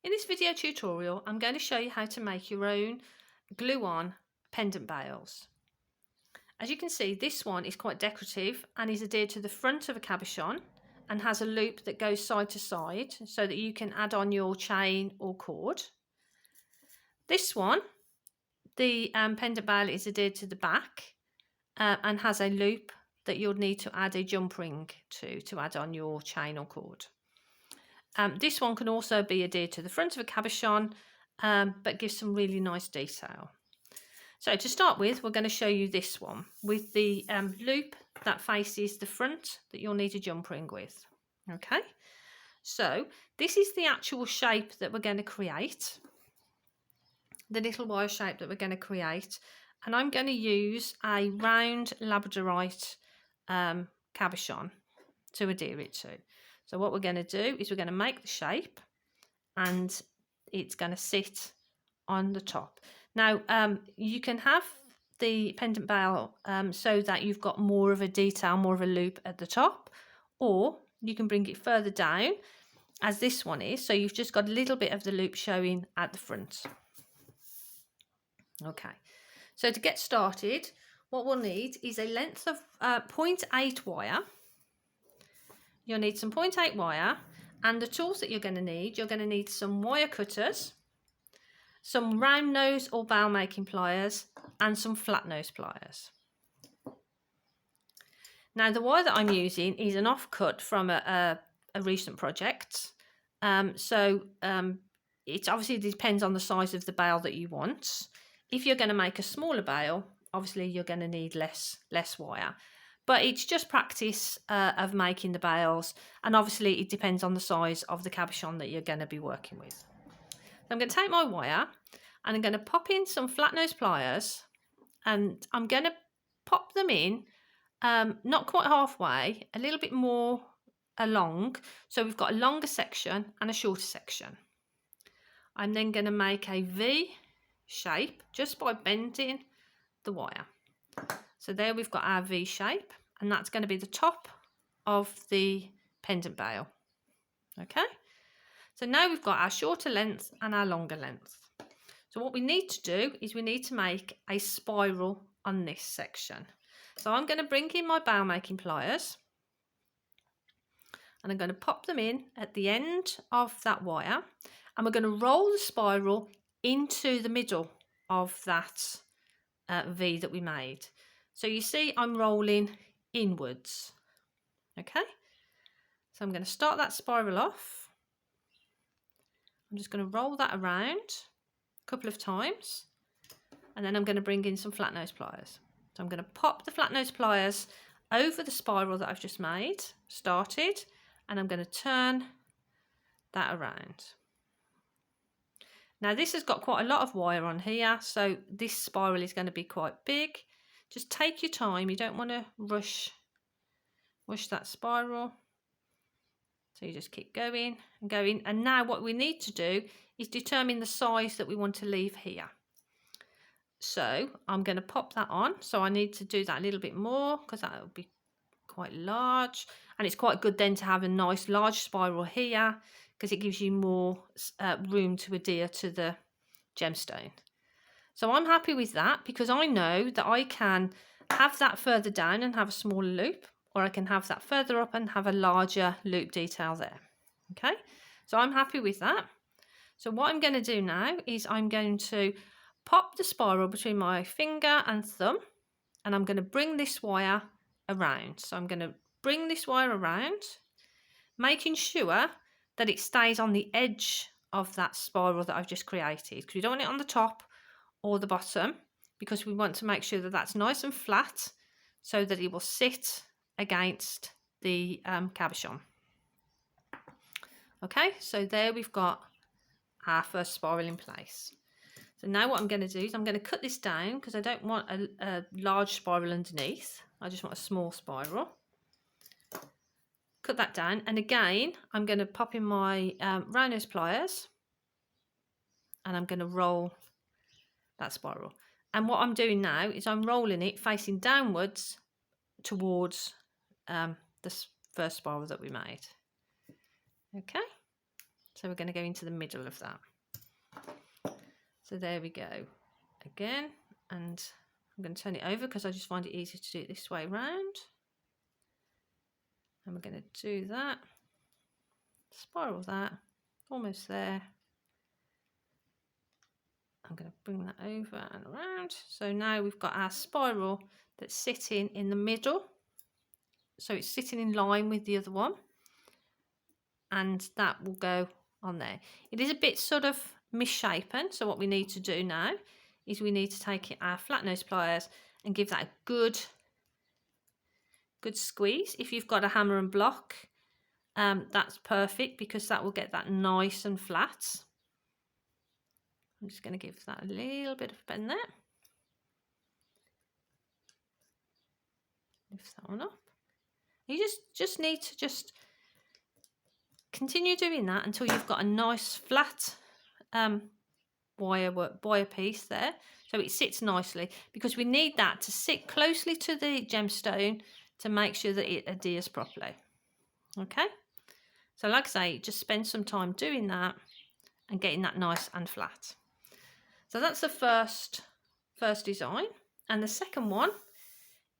In this video tutorial, I'm going to show you how to make your own glue-on pendant bails. As you can see, this one is quite decorative and is adhered to the front of a cabochon and has a loop that goes side to side so that you can add on your chain or cord. This one, the pendant bail, is adhered to the back and has a loop that you'll need to add a jump ring to add on your chain or cord. This one can also be adhered to the front of a cabochon, but gives some really nice detail. So to start with, we're going to show you this one with the loop that faces the front that you'll need a jump ring with. Okay, so this is the actual shape that we're going to create, the little wire shape that we're going to create, and I'm going to use a round labradorite cabochon to adhere it to. So what we're going to do is we're going to make the shape and it's going to sit on the top. Now, you can have the pendant bail so that you've got more of a detail, more of a loop at the top, or you can bring it further down as this one is. So you've just got a little bit of the loop showing at the front. Okay, so to get started, what we'll need is a length of 0.8 wire. You'll need some 0.8 wire, and the tools that you're going to need some wire cutters, some round nose or bail making pliers, and some flat nose pliers. Now the wire that I'm using is an offcut from a recent project, it obviously depends on the size of the bail that you want. If you're going to make a smaller bail, obviously you're going to need less wire. But it's just practice of making the bails, and obviously it depends on the size of the cabochon that you're going to be working with. So I'm going to take my wire and I'm going to pop in some flat nose pliers, and I'm going to pop them in not quite halfway, a little bit more along, so we've got a longer section and a shorter section. I'm then going to make a V shape just by bending the wire. So there we've got our V shape, and that's going to be the top of the pendant bail. Okay, so now we've got our shorter length and our longer length. So what we need to do is we need to make a spiral on this section. So I'm going to bring in my bail making pliers and I'm going to pop them in at the end of that wire, and we're going to roll the spiral into the middle of that V that we made. So you see I'm rolling inwards. Okay, so I'm going to start that spiral off. I'm just going to roll that around a couple of times, and then I'm going to bring in some flat nose pliers. So I'm going to pop the flat nose pliers over the spiral that I've just started, and I'm going to turn that around. Now this has got quite a lot of wire on here, so this spiral is going to be quite big. Just take your time, you don't want to rush that spiral. So you just keep going and going, and now what we need to do is determine the size that we want to leave here. So I'm going to pop that on, so I need to do that a little bit more because that will be quite large, and it's quite good then to have a nice large spiral here because it gives you more room to adhere to the gemstone. So I'm happy with that because I know that I can have that further down and have a smaller loop, or I can have that further up and have a larger loop detail there. Okay, so I'm happy with that. So what I'm going to do now is I'm going to pop the spiral between my finger and thumb, and I'm going to bring this wire around. So I'm going to bring this wire around, making sure that it stays on the edge of that spiral that I've just created, because we don't want it on the top or the bottom, because we want to make sure that that's nice and flat so that it will sit against the cabochon. Okay, so there we've got our first spiral in place. So now what I'm going to do is I'm going to cut this down because I don't want a large spiral underneath. I just want a small spiral. Cut that down, and again I'm going to pop in my round nose pliers and I'm going to roll that spiral. And what I'm doing now is I'm rolling it facing downwards towards the first spiral that we made. Okay, So we're going to go into the middle of that. So there we go again, and I'm going to turn it over because I just find it easier to do it this way round. And we're going to do that, spiral that, almost there. I'm going to bring that over and around. So now we've got our spiral that's sitting in the middle. So it's sitting in line with the other one. And that will go on there. It is a bit sort of misshapen. So what we need to do now is we need to take our flat nose pliers and give that a good squeeze. If you've got a hammer and block, that's perfect because that will get that nice and flat. I'm just going to give that a little bit of a bend there. Lift that one up. You just need to just continue doing that until you've got a nice flat wire piece there, so it sits nicely, because we need that to sit closely to the gemstone to make sure that it adheres properly. Okay, so like I say, just spend some time doing that and getting that nice and flat. So that's the first design, and the second one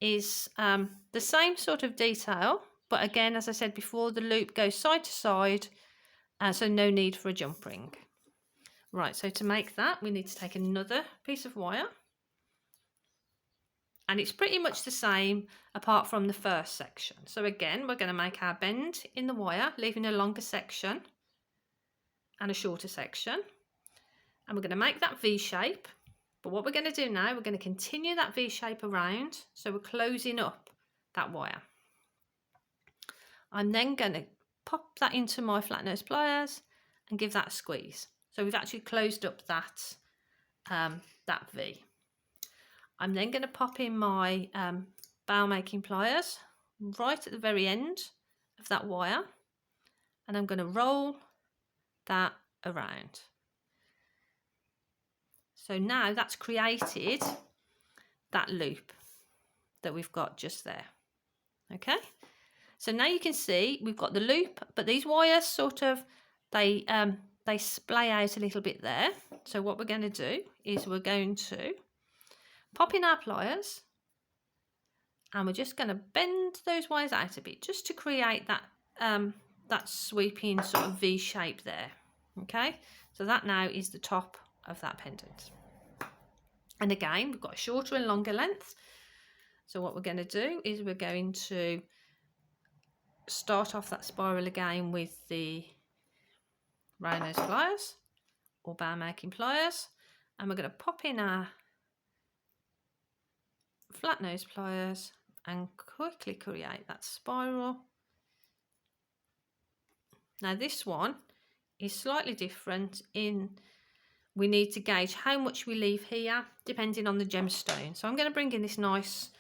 is the same sort of detail, but again, as I said before, the loop goes side to side, so no need for a jump ring. Right, so to make that, we need to take another piece of wire, and it's pretty much the same apart from the first section. So again, we're going to make our bend in the wire, leaving a longer section and a shorter section. And we're going to make that V shape. But what we're going to do now, we're going to continue that V shape around. So we're closing up that wire. I'm then going to pop that into my flat nose pliers and give that a squeeze. So we've actually closed up that, that V. I'm then going to pop in my bow making pliers right at the very end of that wire. And I'm going to roll that around. So now that's created that loop that we've got just there. Okay, so now you can see we've got the loop, but these wires sort of, they splay out a little bit there. So what we're going to do is we're going to pop in our pliers, and we're just going to bend those wires out a bit just to create that that sweeping sort of V shape there. Okay, so that now is the top of that pendant. And again, we've got a shorter and longer length. So what we're going to do is we're going to start off that spiral again with the round nose pliers or bow making pliers, and we're going to pop in our flat nose pliers and quickly create that spiral. Now this one is slightly different in we need to gauge how much we leave here depending on the gemstone. So I'm going to bring in this nice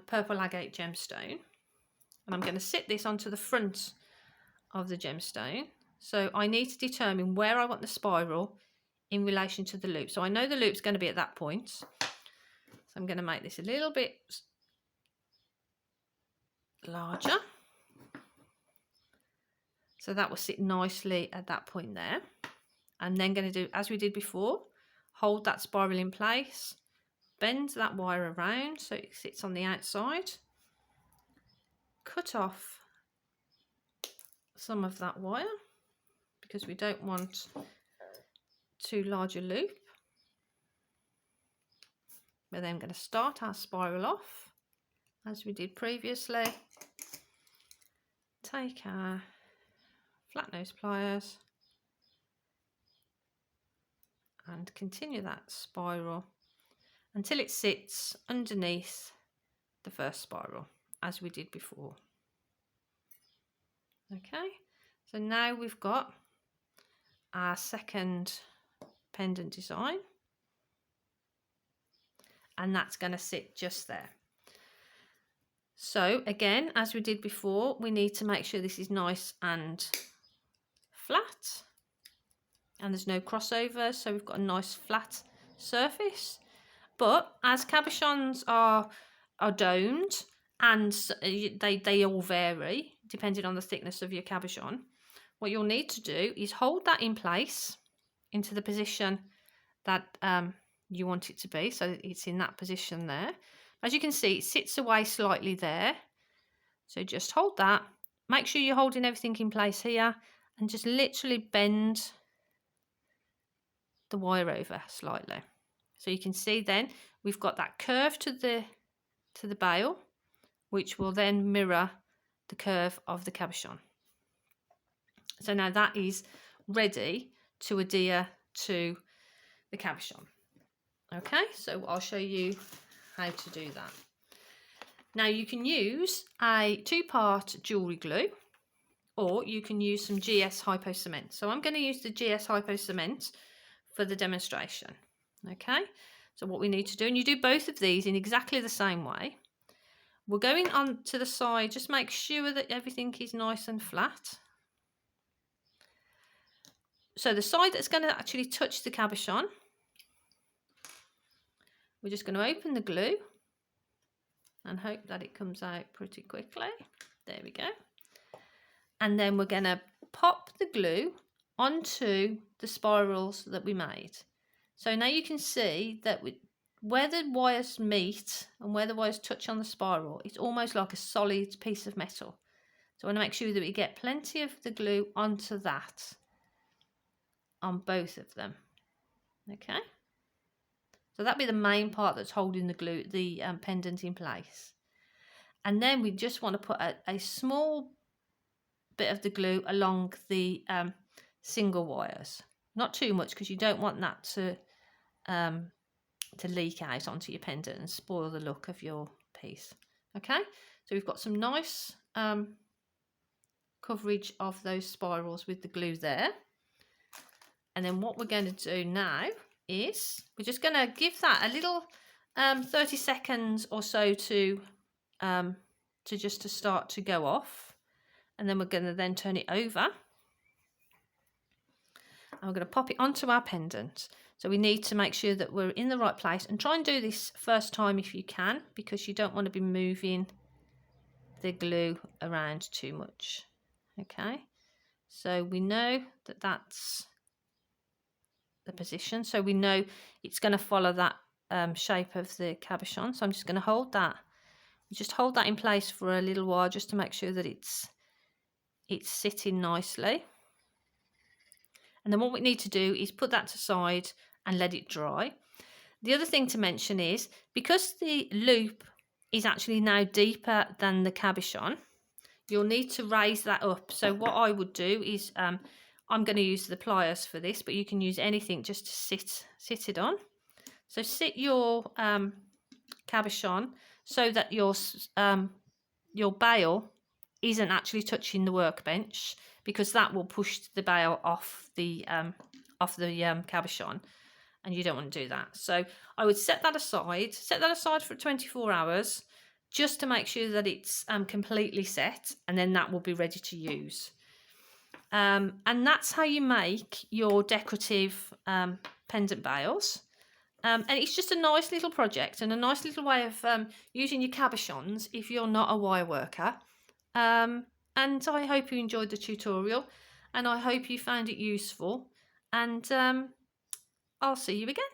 purple agate gemstone, and I'm going to sit this onto the front of the gemstone. So I need to determine where I want the spiral in relation to the loop. So I know the loop's going to be at that point. So I'm going to make this a little bit larger. So that will sit nicely at that point there. And then going to do, as we did before, hold that spiral in place, bend that wire around so it sits on the outside, cut off some of that wire because we don't want too large a loop. We're then going to start our spiral off as we did previously. Take our flat nose pliers and continue that spiral until it sits underneath the first spiral as we did before. Okay, so now we've got our second pendant design, and that's going to sit just there. So again, as we did before, we need to make sure this is nice and flat and there's no crossover, so we've got a nice flat surface. But as cabochons are domed, and they all vary depending on the thickness of your cabochon, what you'll need to do is hold that in place into the position that you want it to be, so it's in that position there. As you can see, it sits away slightly there, so just hold that. Make sure you're holding everything in place here, and just literally bend the wire over slightly. So you can see then we've got that curve to the bail, which will then mirror the curve of the cabochon. So now that is ready to adhere to the cabochon. Okay, so I'll show you how to do that. Now you can use a 2-part jewellery glue, or you can use some GS Hypo Cement. So I'm going to use the GS Hypo Cement for the demonstration. Okay, so what we need to do, and you do both of these in exactly the same way. We're going on to the side, just make sure that everything is nice and flat. So the side that's going to actually touch the cabochon, we're just going to open the glue and hope that it comes out pretty quickly. There we go. And then we're going to pop the glue onto the spirals that we made. So now you can see that where the wires meet and where the wires touch on the spiral, it's almost like a solid piece of metal. So I want to make sure that we get plenty of the glue onto that on both of them. Okay. So that'd be the main part that's holding the glue, the pendant in place. And then we just want to put a small bit of the glue along the single wires. Not too much, because you don't want that to leak out onto your pendant and spoil the look of your piece. Okay, so we've got some nice coverage of those spirals with the glue there. And then what we're going to do now is we're just going to give that a little 30 seconds or so to start to go off, and then we're going to then turn it over, and we're going to pop it onto our pendant. So we need to make sure that we're in the right place, and try and do this first time if you can, because you don't want to be moving the glue around too much. Okay, so we know that that's the position, so we know it's going to follow that shape of the cabochon. So I'm just going to hold that, just hold that in place for a little while, just to make sure that it's sitting nicely. And then what we need to do is put that to side and let it dry. The other thing to mention is, because the loop is actually now deeper than the cabochon, you'll need to raise that up. So what I would do is I'm going to use the pliers for this, but you can use anything just to sit it on. So sit your cabochon so that your bail isn't actually touching the workbench, because that will push the bail off the cabochon, and you don't want to do that. So I would set that aside for 24 hours, just to make sure that it's completely set, and then that will be ready to use. And that's how you make your decorative pendant bails. And it's just a nice little project and a nice little way of using your cabochons if you're not a wire worker. And I hope you enjoyed the tutorial, and I hope you found it useful, and I'll see you again.